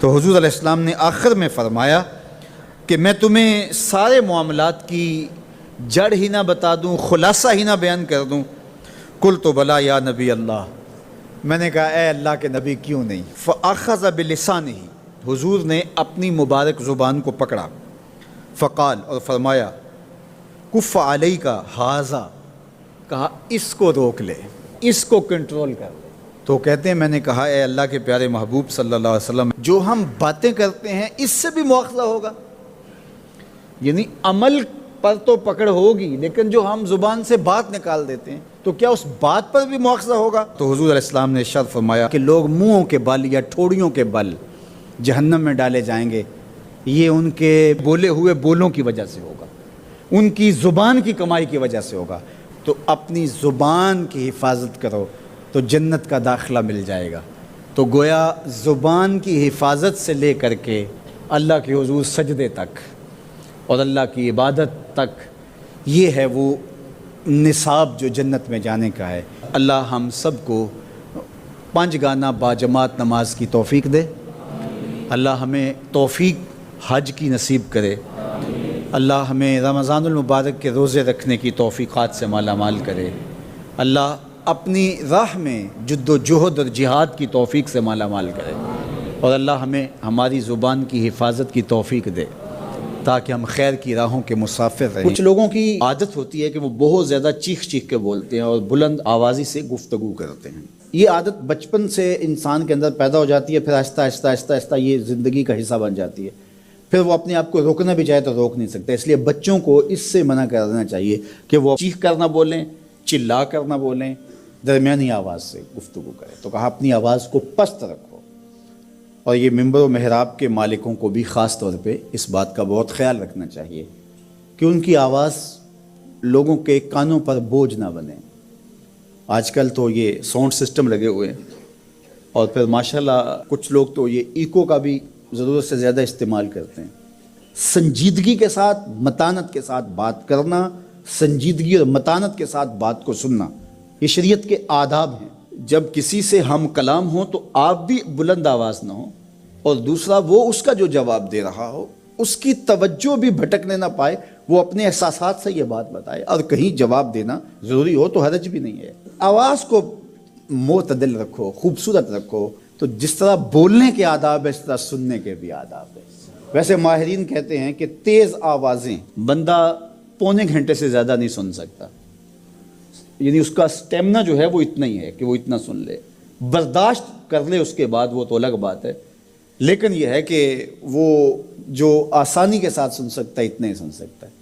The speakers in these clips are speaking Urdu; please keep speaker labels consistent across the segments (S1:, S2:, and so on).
S1: تو حضور علیہ السلام نے آخر میں فرمایا کہ میں تمہیں سارے معاملات کی جڑ ہی نہ بتا دوں، خلاصہ ہی نہ بیان کر دوں؟ قلت بلا یا نبی اللہ، میں نے کہا اے اللہ کے نبی کیوں نہیں؟ فاخذ بلسانہ، حضور نے اپنی مبارک زبان کو پکڑا، فقال، اور فرمایا، کف علیک ھذا، کہا اس کو روک لے، اس کو کنٹرول کر لے۔ تو کہتے ہیں میں نے کہا اے اللہ کے پیارے محبوب صلی اللہ علیہ وسلم، جو ہم باتیں کرتے ہیں اس سے بھی مواخذہ ہوگا؟ یعنی عمل پر تو پکڑ ہوگی، لیکن جو ہم زبان سے بات نکال دیتے ہیں تو کیا اس بات پر بھی مواخذہ ہوگا؟ تو حضور علیہ السلام نے ارشاد فرمایا کہ لوگ منہوں کے بل یا ٹھوڑیوں کے بل جہنم میں ڈالے جائیں گے، یہ ان کے بولے ہوئے بولوں کی وجہ سے ہوگا، ان کی زبان کی کمائی کی وجہ سے ہوگا۔ تو اپنی زبان کی حفاظت کرو تو جنت کا داخلہ مل جائے گا۔ تو گویا زبان کی حفاظت سے لے کر کے اللہ کے حضور سجدے تک اور اللہ کی عبادت تک، یہ ہے وہ نصاب جو جنت میں جانے کا ہے۔ اللہ ہم سب کو 5 گانا باجماعت نماز کی توفیق دے، اللہ ہمیں توفیق حج کی نصیب کرے، اللہ ہمیں رمضان المبارک کے روزے رکھنے کی توفیقات سے مالا مال کرے، اللہ اپنی راہ میں جد و جہد اور جہاد کی توفیق سے مالا مال کرے، اور اللہ ہمیں ہماری زبان کی حفاظت کی توفیق دے تاکہ ہم خیر کی راہوں کے مسافر رہیں۔ کچھ لوگوں کی عادت ہوتی ہے کہ وہ بہت زیادہ چیخ چیخ کے بولتے ہیں اور بلند آوازی سے گفتگو کرتے ہیں۔ یہ عادت بچپن سے انسان کے اندر پیدا ہو جاتی ہے، پھر آہستہ آہستہ آہستہ آہستہ یہ زندگی کا حصہ بن جاتی ہے، پھر وہ اپنے آپ کو روکنا بھی چاہے تو روک نہیں سکتے۔ اس لیے بچوں کو اس سے منع کر دینا چاہیے کہ وہ چیخ کر نہ بولیں، چلا کر نہ بولیں، درمیانی آواز سے گفتگو کریں۔ تو کہا اپنی آواز کو پست رکھو، اور یہ ممبر و محراب کے مالکوں کو بھی خاص طور پہ اس بات کا بہت خیال رکھنا چاہیے کہ ان کی آواز لوگوں کے کانوں پر بوجھ نہ بنے۔ آج کل تو یہ ساؤنڈ سسٹم لگے ہوئے ہیں، اور پھر ماشاءاللہ کچھ لوگ تو یہ ایکو کا بھی ضرورت سے زیادہ استعمال کرتے ہیں۔ سنجیدگی کے ساتھ، متانت کے ساتھ بات کرنا، سنجیدگی اور متانت کے ساتھ بات کو سننا، یہ شریعت کے آداب ہیں۔ جب کسی سے ہم کلام ہوں تو آپ بھی بلند آواز نہ ہو، اور دوسرا وہ اس کا جو جواب دے رہا ہو اس کی توجہ بھی بھٹکنے نہ پائے، وہ اپنے احساسات سے یہ بات بتائے، اور کہیں جواب دینا ضروری ہو تو حرج بھی نہیں ہے۔ آواز کو معتدل رکھو، خوبصورت رکھو۔ تو جس طرح بولنے کے آداب ہے اس طرح سننے کے بھی آداب ہے۔ ویسے ماہرین کہتے ہیں کہ تیز آوازیں بندہ پونے گھنٹے سے زیادہ نہیں سن سکتا، یعنی اس کا سٹیمنا جو ہے وہ اتنا ہی ہے کہ وہ اتنا سن لے، برداشت کر لے اس کے بعد وہ تو الگ بات ہے، لیکن یہ ہے کہ وہ جو آسانی کے ساتھ سن سکتا ہے اتنا ہی سن سکتا ہے۔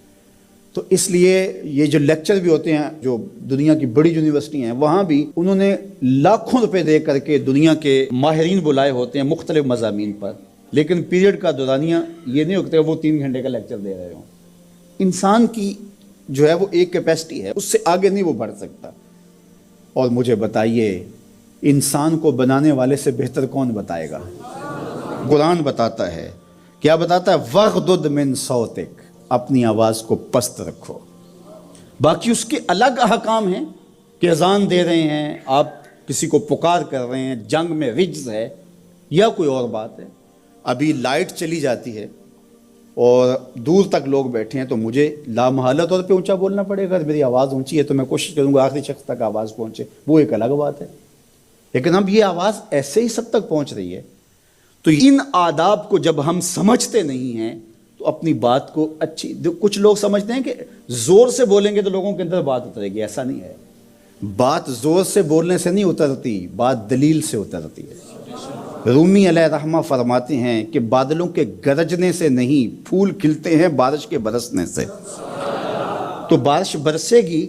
S1: تو اس لیے یہ جو لیکچر بھی ہوتے ہیں جو دنیا کی بڑی یونیورسٹی ہیں، وہاں بھی انہوں نے لاکھوں روپے دے کر کے دنیا کے ماہرین بلائے ہوتے ہیں مختلف مضامین پر، لیکن پیریڈ کا دورانیہ یہ نہیں ہوتا وہ 3 گھنٹے کا لیکچر دے رہے ہوں۔ انسان کی جو ہے وہ ایک کیپیسٹی ہے، اس سے آگے نہیں وہ بڑھ سکتا۔ اور مجھے بتائیے انسان کو بنانے والے سے بہتر کون بتائے گا؟ قرآن بتاتا ہے، کیا بتاتا ہے؟ وَغْضُضْ مِنْ صَوْتِكَ، اپنی آواز کو پست رکھو۔ باقی اس کے الگ احکام ہیں کہ اذان دے رہے ہیں، آپ کسی کو پکار کر رہے ہیں، جنگ میں رجز ہے یا کوئی اور بات ہے۔ ابھی لائٹ چلی جاتی ہے اور دور تک لوگ بیٹھے ہیں تو مجھے لامحالہ طور پہ اونچا بولنا پڑے گا۔ میری آواز اونچی ہے تو میں کوشش کروں گا آخری شخص تک آواز پہنچے، وہ ایک الگ بات ہے، لیکن اب یہ آواز ایسے ہی سب تک پہنچ رہی ہے۔ تو ان آداب کو جب ہم سمجھتے نہیں ہیں تو اپنی بات کو اچھی، کچھ لوگ سمجھتے ہیں کہ زور سے بولیں گے تو لوگوں کے اندر بات اترے گی، ایسا نہیں ہے۔ بات زور سے بولنے سے نہیں اترتی، بات دلیل سے اترتی ہے۔ رومی علیہ رحمہ فرماتے ہیں کہ بادلوں کے گرجنے سے نہیں، پھول کھلتے ہیں بارش کے برسنے سے۔ تو بارش برسے گی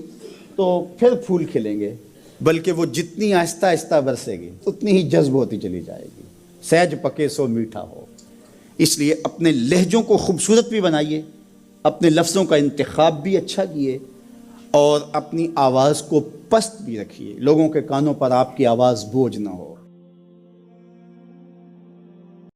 S1: تو پھر پھول کھلیں گے، بلکہ وہ جتنی آہستہ آہستہ برسے گی اتنی ہی جذب ہوتی چلی جائے گی۔ سہج پکے سو میٹھا ہو۔ اس لیے اپنے لہجوں کو خوبصورت بھی بنائیے، اپنے لفظوں کا انتخاب بھی اچھا کیے، اور اپنی آواز کو پست بھی رکھیے، لوگوں کے کانوں پر آپ کی آواز بوجھ نہ ہو۔